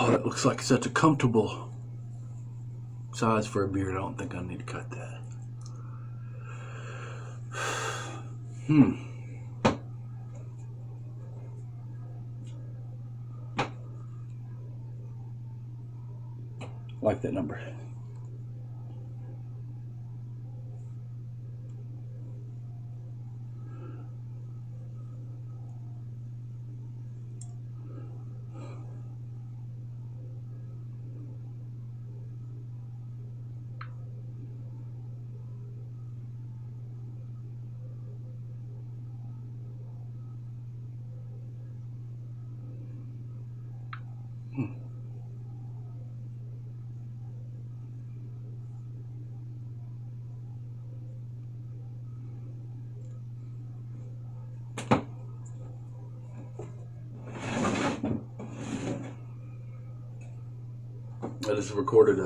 Oh, that looks like such a comfortable size for a beard. I don't think I need to cut that. Like that number. I just recorded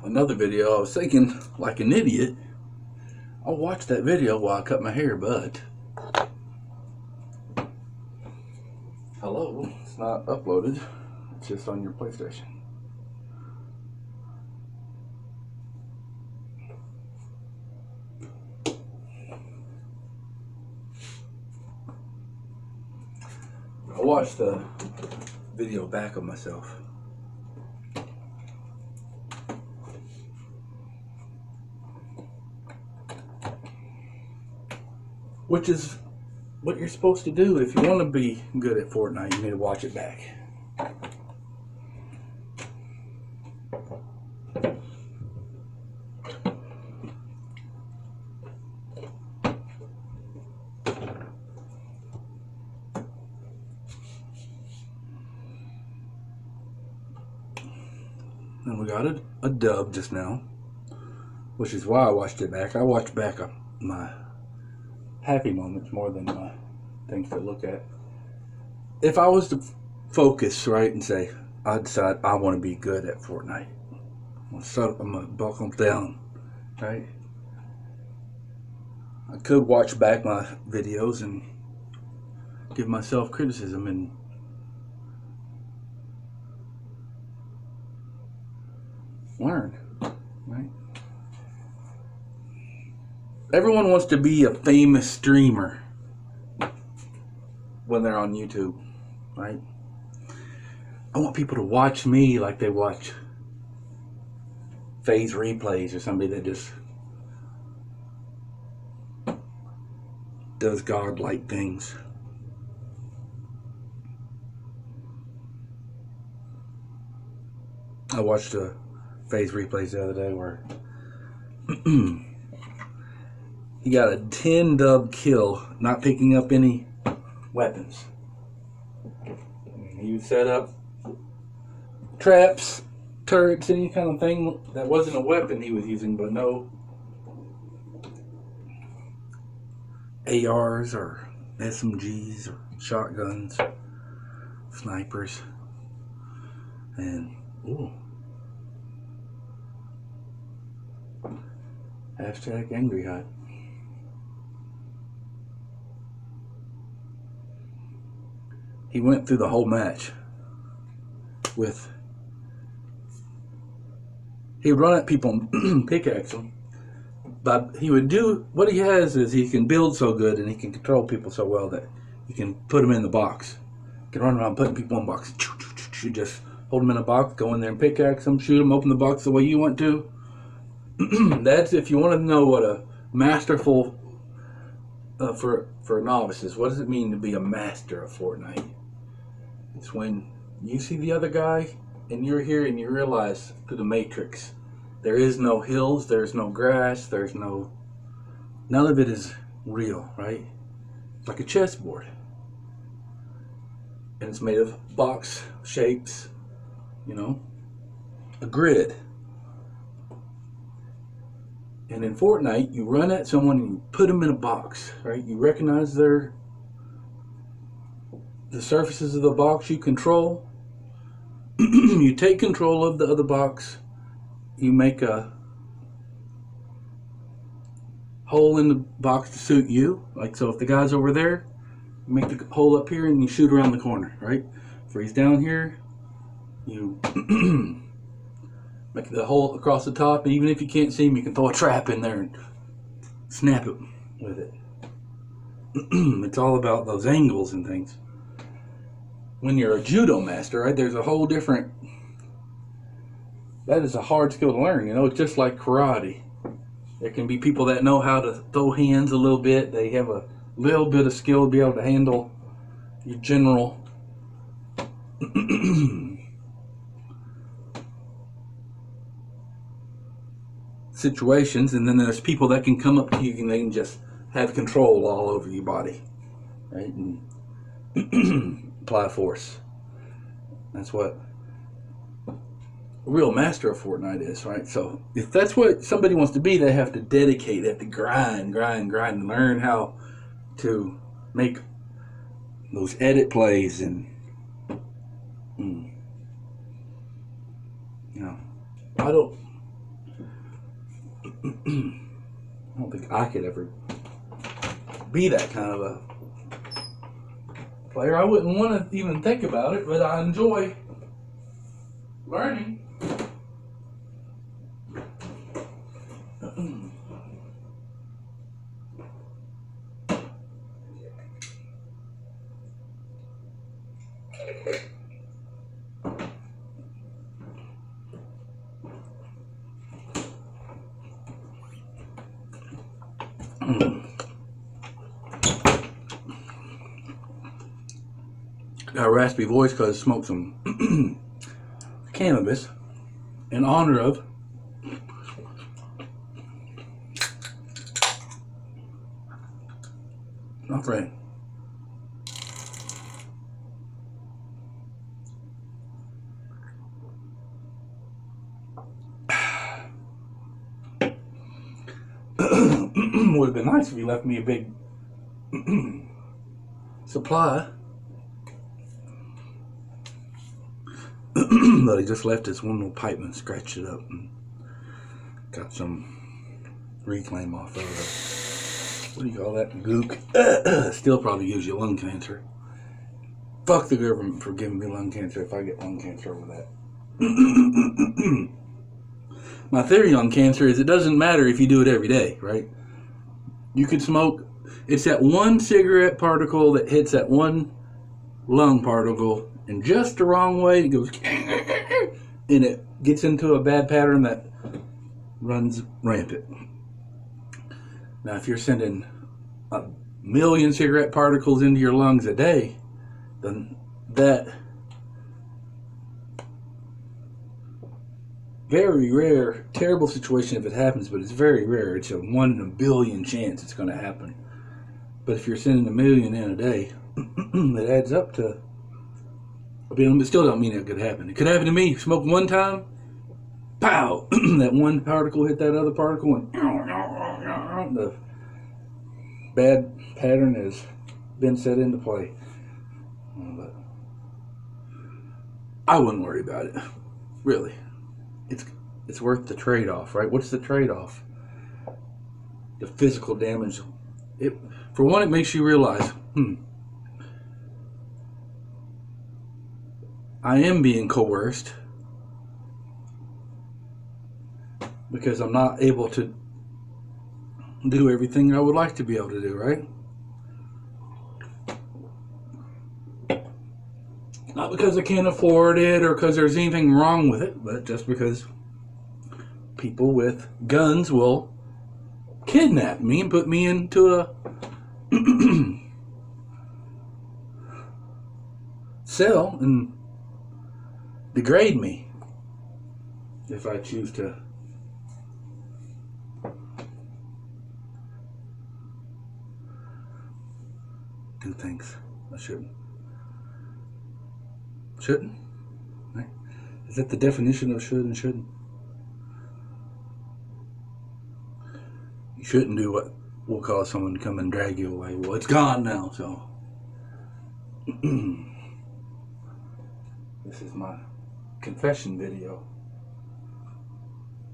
another video. I was thinking, like an idiot, I'll watch that video while I cut my hair, but hello, it's not uploaded. It's just on your PlayStation. I watched the video back of myself. Which is what you're supposed to do. If you want to be good at Fortnite, you need to watch it back. And we got a dub just now, which is why I watched it back. I watched back my happy moments more than my things to look at. If I was to focus, right, and say, I decide I want to be good at Fortnite, I'm gonna buckle down, right? I could watch back my videos and give myself criticism and learn, right? Everyone wants to be a famous streamer when they're on YouTube, right? I want people to watch me like they watch FaZe replays or somebody that just does godlike things. I watched a FaZe replays the other day where he got a 10 dub kill, not picking up any weapons. He would set up traps, turrets, any kind of thing that wasn't a weapon he was using, but no ARs or SMGs or shotguns, snipers, and ooh. Hashtag Angry Hot. He went through the whole match with, he would run at people and pickaxe them, but he would do, what he has is he can build so good and he can control people so well that you can put them in the box. You can run around putting people in boxes. You just hold them in a box, go in there and pickaxe them, shoot them, open the box the way you want to. That's if you want to know what a masterful, for novices, what does it mean to be a master of Fortnite? It's when you see the other guy and you're here and you realize through the Matrix, there is no hills, there's no grass, there's no, none of it is real, right? It's like a chessboard. And it's made of box shapes, you know, a grid. And in Fortnite, you run at someone and you put them in a box, right? You recognize the surfaces of the box you control. You take control of the other box. You make a hole in the box to suit you. Like, so if the guy's over there, you make the hole up here and you shoot around the corner, right? If he's down here, You make the hole across the top, and even if you can't see them, you can throw a trap in there and snap it with it. It's all about those angles and things. When you're a judo master, right, there's a whole different, that is a hard skill to learn, you know. It's just like karate. There can be people that know how to throw hands a little bit. They have a little bit of skill to be able to handle your general situations, and then there's people that can come up to you and they can just have control all over your body, right, and apply force. That's what a real master of Fortnite is, right? So if that's what somebody wants to be, they have to dedicate, they have to grind, and learn how to make those edit plays, and you know, I don't think I could ever be that kind of a player. I wouldn't want to even think about it, but I enjoy learning. Got a raspy voice because I smoked some cannabis in honor of my friend. Would have been nice if you left me a big supply. But he just left this one little pipe and scratched it up and got some reclaim off of it. What do you call that? Gook. Still probably gives you lung cancer. Fuck the government for giving me lung cancer if I get lung cancer over that. My theory on cancer is it doesn't matter if you do it every day, right? You could smoke. It's that one cigarette particle that hits that one lung particle in just the wrong way. It goes, and it gets into a bad pattern that runs rampant. Now, if you're sending 1 million cigarette particles into your lungs a day, then that very rare, terrible situation if it happens, but it's very rare. It's a 1 in a billion chance it's going to happen. But if you're sending 1 million in a day, it adds up to. But it still don't mean it could happen. It could happen to me. Smoke one time, pow! That one particle hit that other particle, and the bad pattern has been set into play. But I wouldn't worry about it. Really. It's worth the trade-off, right? What's the trade-off? The physical damage. For one, it makes you realize, I am being coerced because I'm not able to do everything I would like to be able to do, right? Not because I can't afford it or because there's anything wrong with it, but just because people with guns will kidnap me and put me into a cell and degrade me if I choose to do things I shouldn't. Shouldn't? Right? Is that the definition of should and shouldn't? You shouldn't do what will cause someone to come and drag you away. Well, it's gone now, so. This is my confession video.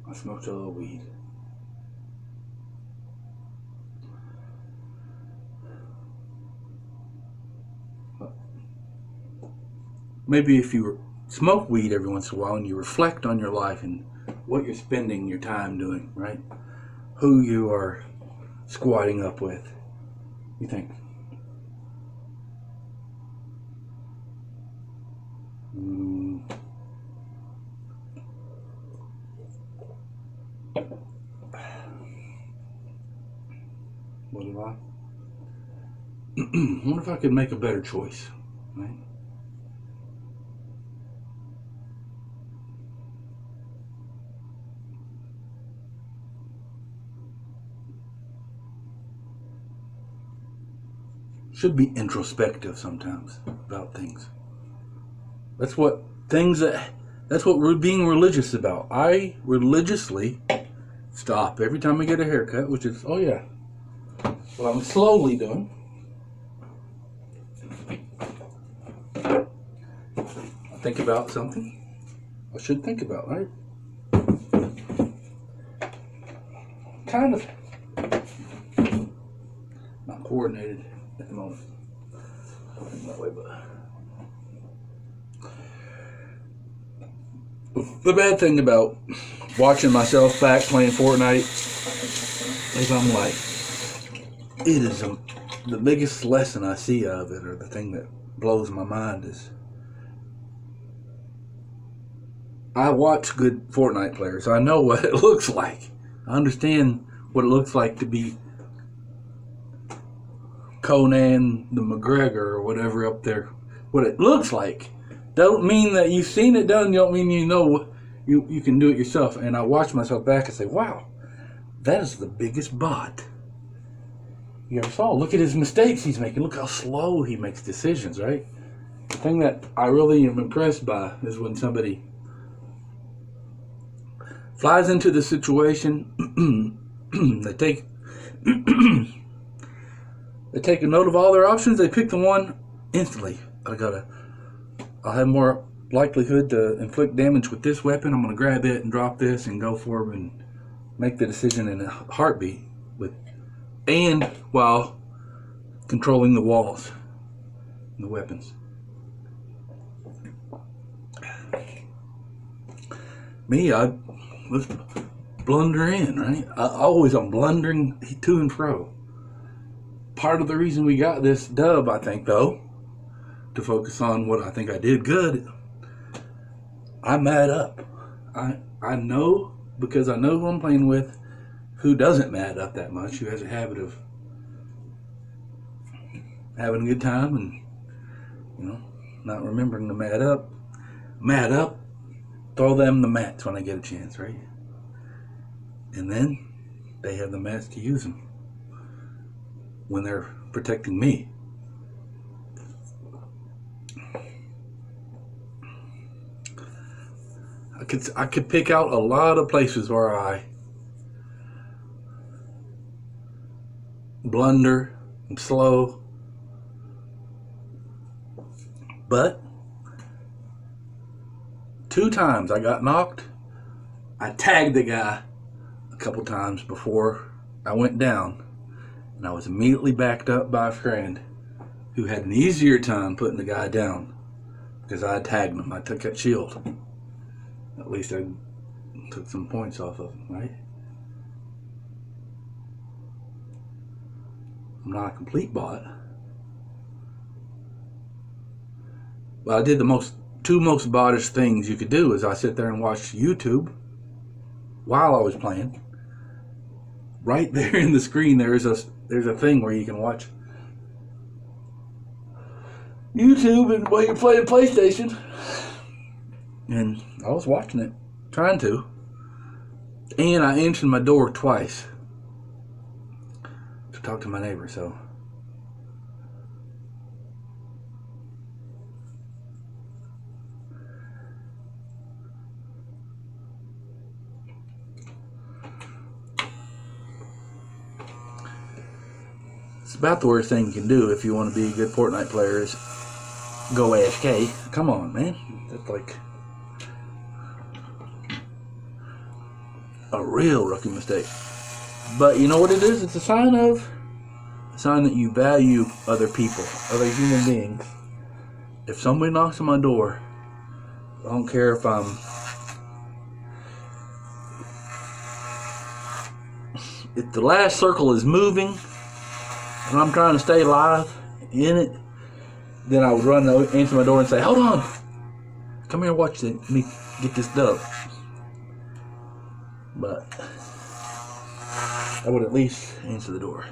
I smoked a little weed. Maybe if you smoke weed every once in a while and you reflect on your life and what you're spending your time doing, right? Who you are squatting up with, you think, what do I? I wonder if I could make a better choice, right? Should be introspective sometimes about things. That's what we're being religious about. I religiously stop every time I get a haircut, which is, what I'm slowly doing. I think about something I should think about, right? Kind of not coordinated at the moment. That way, but the bad thing about watching myself back playing Fortnite is I'm like, it is the biggest lesson I see out of it, or the thing that blows my mind is, I watch good Fortnite players. I know what it looks like. I understand what it looks like to be Conan the McGregor or whatever up there. What it looks like. Don't mean that you've seen it done. Don't mean you know you can do it yourself. And I watch myself back and say, wow, that is the biggest bot you ever saw. Look at his mistakes he's making. Look how slow he makes decisions, right? The thing that I really am impressed by is when somebody flies into the situation, they take a note of all their options, they pick the one instantly. I'll have more likelihood to inflict damage with this weapon. I'm going to grab it and drop this and go forward and make the decision in a heartbeat, and while controlling the walls and the weapons. Me, I was blundering, right? I'm blundering to and fro. Part of the reason we got this dub, I think, though, to focus on what I think I did good, I'm mad up. I know, because I know who I'm playing with, who doesn't mad up that much, who has a habit of having a good time and, not remembering to mad up. Mad up, throw them the mats when I get a chance, right? And then they have the mats to use them when they're protecting me. I could pick out a lot of places where I blunder and slow, but 2 times I got knocked. I tagged the guy a couple times before I went down, and I was immediately backed up by a friend who had an easier time putting the guy down because I tagged him. I took that shield. At least I took some points off of him, right? I'm not a complete bot. But I did the 2 most bottish things you could do is I sit there and watch YouTube while I was playing. Right there in the screen there's a thing where you can watch YouTube and while you're playing PlayStation. And I was watching it, trying to. And I answered my door twice to talk to my neighbor, so. It's about the worst thing you can do if you want to be a good Fortnite player is go AFK. Come on, man. That's like a real rookie mistake. But you know what it is? It's a sign that you value other people, other human beings. If somebody knocks on my door I don't care if the last circle is moving and I'm trying to stay alive in it, then I would answer my door and say, hold on, come here and watch me get this done. But I would at least answer the door.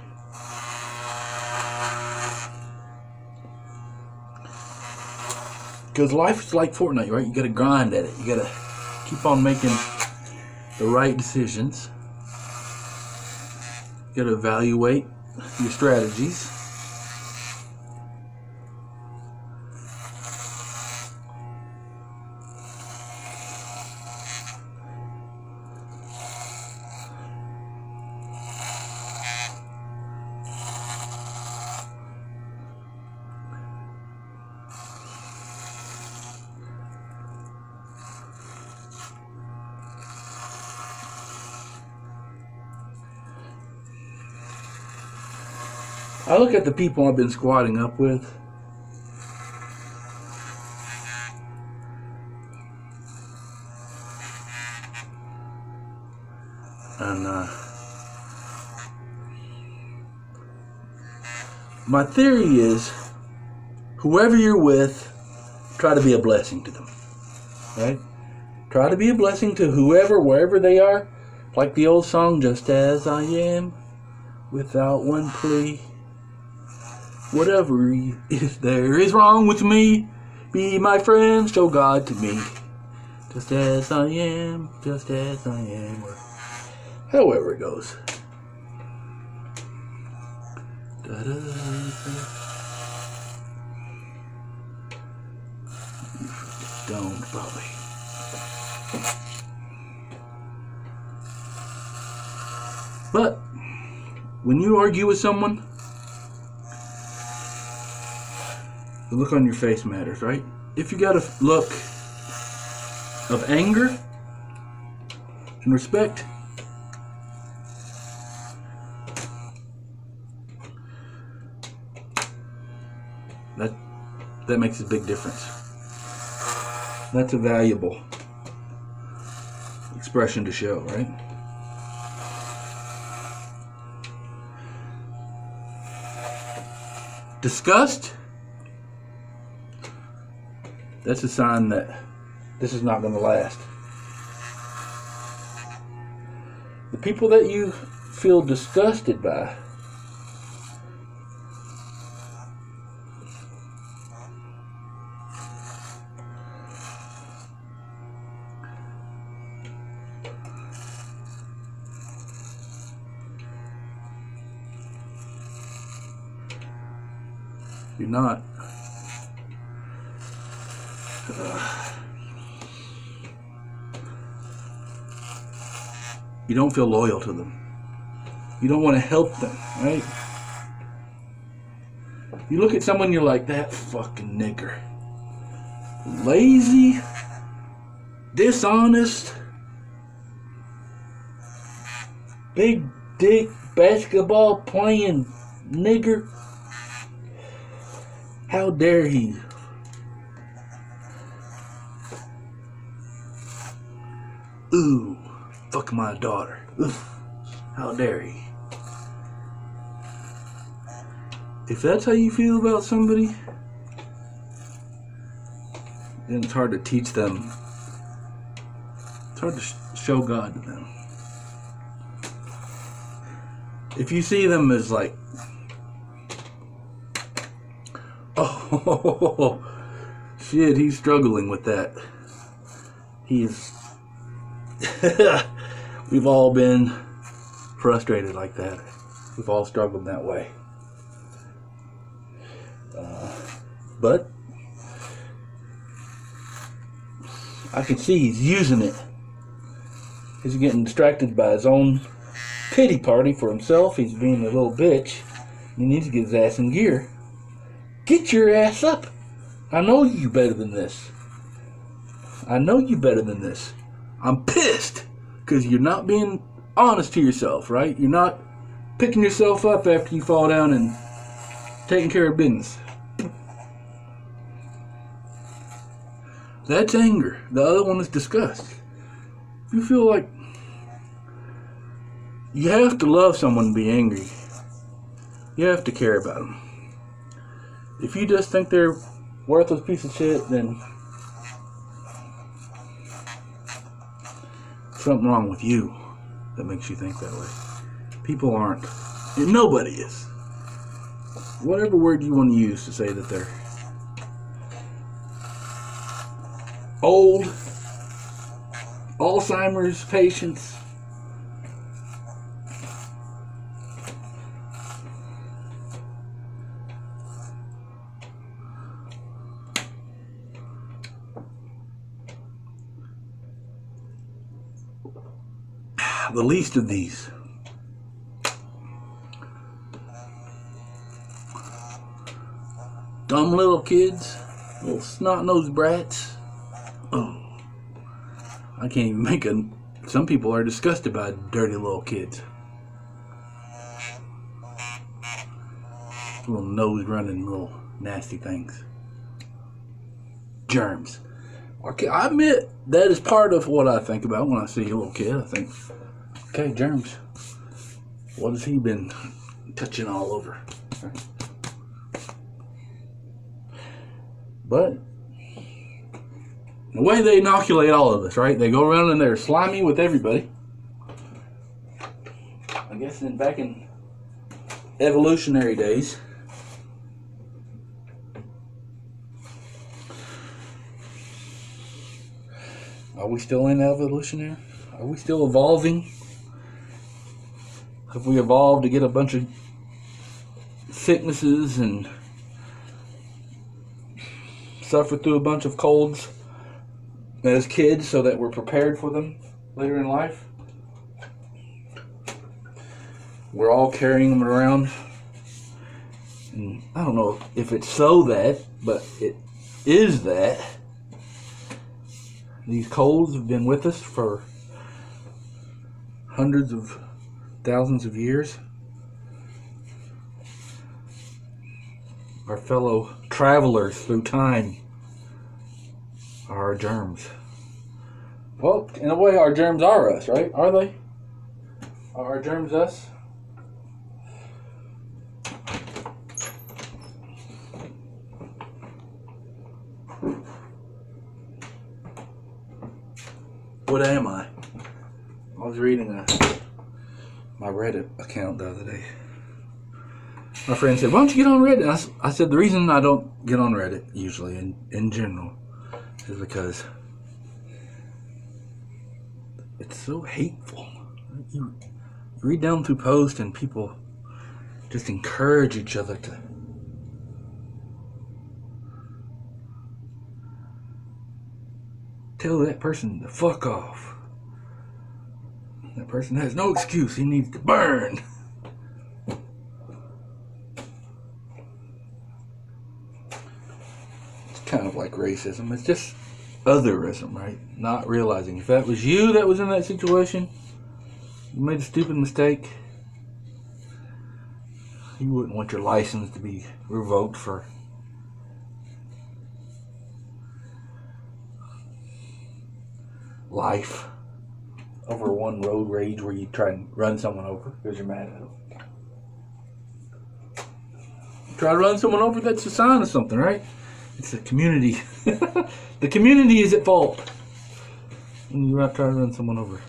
Because life is like Fortnite, right? You gotta grind at it. You gotta keep on making the right decisions. You gotta evaluate your strategies. I look at the people I've been squatting up with. And my theory is, whoever you're with, try to be a blessing to them. Right? Try to be a blessing to whoever, wherever they are. Like the old song, just as I am, without one plea. Whatever if there is wrong with me, be my friend, show God to me. Just as I am, or however it goes. Stoned, probably. But when you argue with someone, the look on your face matters, right? If you got a look of anger and respect, that makes a big difference. That's a valuable expression to show, right? Disgust, that's a sign that this is not going to last. The people that you feel disgusted by, you're not you don't feel loyal to them. You don't want to help them, right? You look at someone, you're like, that fucking nigger. Lazy, dishonest, big dick, basketball playing nigger. How dare he? Ooh, fuck my daughter. Oof, how dare he? If that's how you feel about somebody, then it's hard to teach them. It's hard to show God to them. If you see them as like, oh, shit, he's struggling with that. He's we've all been frustrated like that. We've all struggled that way. But I can see he's using it. He's getting distracted by his own pity party for himself. He's being a little bitch. He needs to get his ass in gear. Get your ass up. I know you better than this. I know you better than this. I'm pissed because you're not being honest to yourself, right? You're not picking yourself up after you fall down and taking care of business. That's anger. The other one is disgust. If you feel like you have to love someone to be angry, you have to care about them. If you just think they're worthless piece of shit, then something wrong with you that makes you think that way. People aren't. And nobody is. Whatever word you want to use to say that they're old, Alzheimer's patients, the least of these. Dumb little kids, little snot-nosed brats. Oh, I can't even make a. Some people are disgusted by dirty little kids. Little nose running, little nasty things. Germs. Okay, I admit that is part of what I think about when I see a little kid. I think, okay, germs. What has he been touching all over? But the way they inoculate all of us, right? They go around and they're slimy with everybody. I guess back in evolutionary days, are we still in evolutionary? Are we still evolving? Have we evolved to get a bunch of sicknesses and suffer through a bunch of colds as kids so that we're prepared for them later in life? We're all carrying them around. And I don't know if it's so that, but it is that. These colds have been with us for hundreds of thousands of years. Our fellow travelers through time are our germs. Well, in a way, our germs are us, right? Are they? Are our germs us? What am I? I was reading my Reddit account the other day. My friend said, why don't you get on Reddit? I said, the reason I don't get on Reddit, usually, in general, is because it's so hateful. You read down through posts and people just encourage each other to tell that person to fuck off. That person has no excuse. He needs to burn. Kind of like racism. It's just otherism, right? Not realizing if that was you that was in that situation, you made a stupid mistake, you wouldn't want your license to be revoked for life over one road rage where you try and run someone over because you're mad at them. Try to run someone over, that's a sign of something, right? It's the community. The community is at fault when you try to run someone over.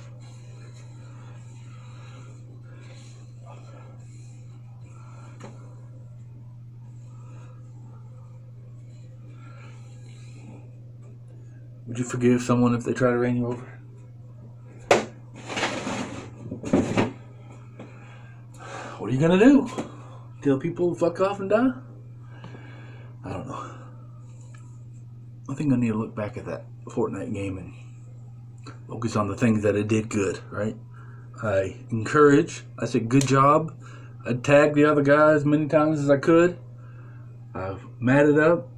Would you forgive someone if they try to run you over? What are you gonna do? Tell people to fuck off and die? I don't know. I think I need to look back at that Fortnite game and focus on the things that it did good, right? I said good job. I tagged the other guy as many times as I could. I've matted up.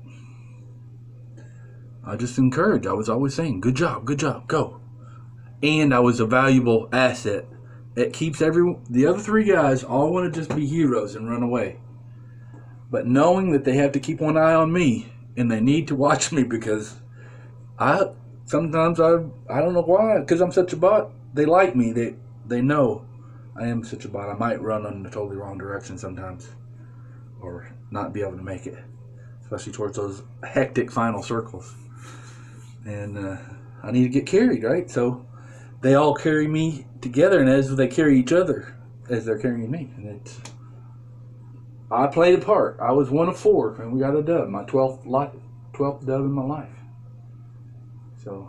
I just encourage. I was always saying, good job, go. And I was a valuable asset. It keeps the other three guys all want to just be heroes and run away. But knowing that they have to keep one eye on me and they need to watch me because I sometimes I don't know why, because I'm such a bot. They like me. They know I am such a bot. I might run in the totally wrong direction sometimes, or not be able to make it, especially towards those hectic final circles. And I need to get carried, right? So they all carry me together, and as they carry each other, as they're carrying me, and I played a part. I was one of four, and we got a dub. My 12th dub in my life. So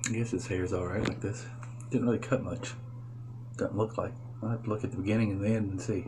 I guess his hair's all right like this. Didn't really cut much. Doesn't look like. I'll have to look at the beginning and the end and see.